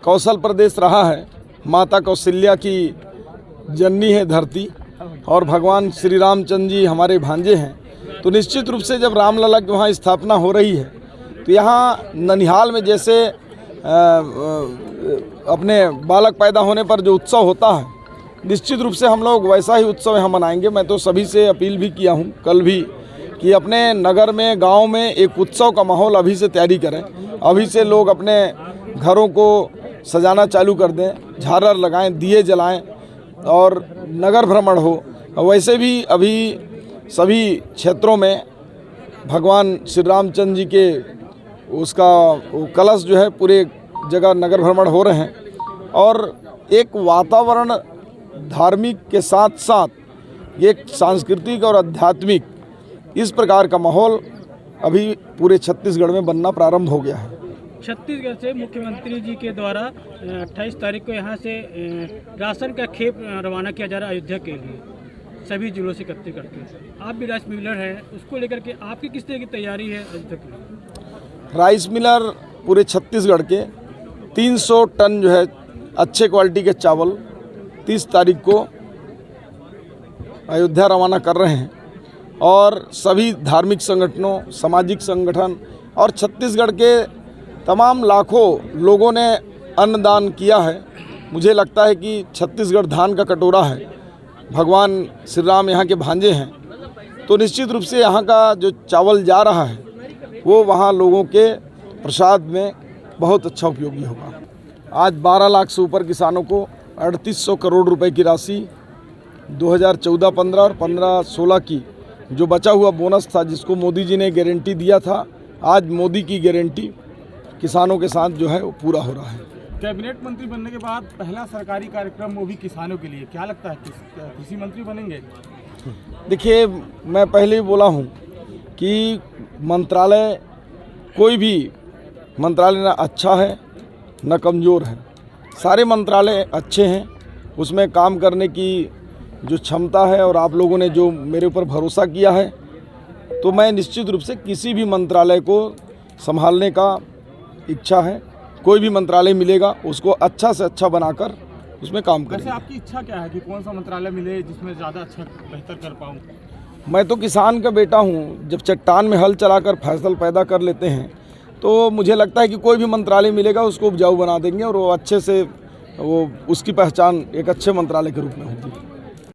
कौशल प्रदेश रहा है, माता कौशल्या की जननी है धरती, और भगवान श्री रामचंद्र जी हमारे भांजे हैं। तो निश्चित रूप से जब रामलला की वहाँ स्थापना हो रही है तो यहाँ ननिहाल में जैसे अपने बालक पैदा होने पर जो उत्सव होता है, निश्चित रूप से हम लोग वैसा ही उत्सव यहाँ मनाएंगे। मैं तो सभी से अपील भी किया हूँ कल भी कि अपने नगर में, गांव में एक उत्सव का माहौल अभी से तैयारी करें। अभी से लोग अपने घरों को सजाना चालू कर दें, झालर लगाएं, दिए जलाएं और नगर भ्रमण हो। वैसे भी अभी सभी क्षेत्रों में भगवान श्री रामचंद्र जी के उसका कलश जो है पूरे जगह नगर भ्रमण हो रहे हैं, और एक वातावरण धार्मिक के साथ साथ एक सांस्कृतिक और आध्यात्मिक इस प्रकार का माहौल अभी पूरे छत्तीसगढ़ में बनना प्रारंभ हो गया है। छत्तीसगढ़ से मुख्यमंत्री जी के द्वारा 28 तारीख को यहाँ से राशन का खेप रवाना किया जा रहा है अयोध्या के लिए, सभी जिलों से इकट्ठे करके। आप भी राइस मिलर हैं, उसको लेकर के आपकी किस तरह की तैयारी है अयोध्या के लिए? राइस मिलर पूरे छत्तीसगढ़ के 300 टन जो है अच्छे क्वालिटी के चावल 30 तारीख को अयोध्या रवाना कर रहे हैं, और सभी धार्मिक संगठनों, सामाजिक संगठन और छत्तीसगढ़ के तमाम लाखों लोगों ने अन्नदान किया है। मुझे लगता है कि छत्तीसगढ़ धान का कटोरा है, भगवान श्री राम यहाँ के भांजे हैं, तो निश्चित रूप से यहाँ का जो चावल जा रहा है वो वहाँ लोगों के प्रसाद में बहुत अच्छा उपयोगी होगा। आज 12 लाख से ऊपर किसानों को 3800 करोड़ रुपए की राशि 2014-15 और 15-16 की जो बचा हुआ बोनस था, जिसको मोदी जी ने गारंटी दिया था, आज मोदी की गारंटी किसानों के साथ जो है वो पूरा हो रहा है। कैबिनेट मंत्री बनने के बाद पहला सरकारी कार्यक्रम वो भी किसानों के लिए, क्या लगता है कृषि मंत्री बनेंगे? देखिए, मैं पहले ही बोला हूँ कि मंत्रालय, कोई भी मंत्रालय ना अच्छा है न कमज़ोर है, सारे मंत्रालय अच्छे हैं, उसमें काम करने की जो क्षमता है, और आप लोगों ने जो मेरे ऊपर भरोसा किया है, तो मैं निश्चित रूप से किसी भी मंत्रालय को संभालने का इच्छा है। कोई भी मंत्रालय मिलेगा उसको अच्छा से अच्छा बनाकर उसमें काम करेंगे। वैसे आपकी इच्छा क्या है कि कौन सा मंत्रालय मिले जिसमें ज़्यादा अच्छा बेहतर कर पाऊँ? मैं तो किसान का बेटा हूँ, जब चट्टान में हल चलाकर फसल पैदा कर लेते हैं तो मुझे लगता है कि कोई भी मंत्रालय मिलेगा उसको उपजाऊ बना देंगे, और वो अच्छे से वो उसकी पहचान एक अच्छे मंत्रालय के रूप में होगी।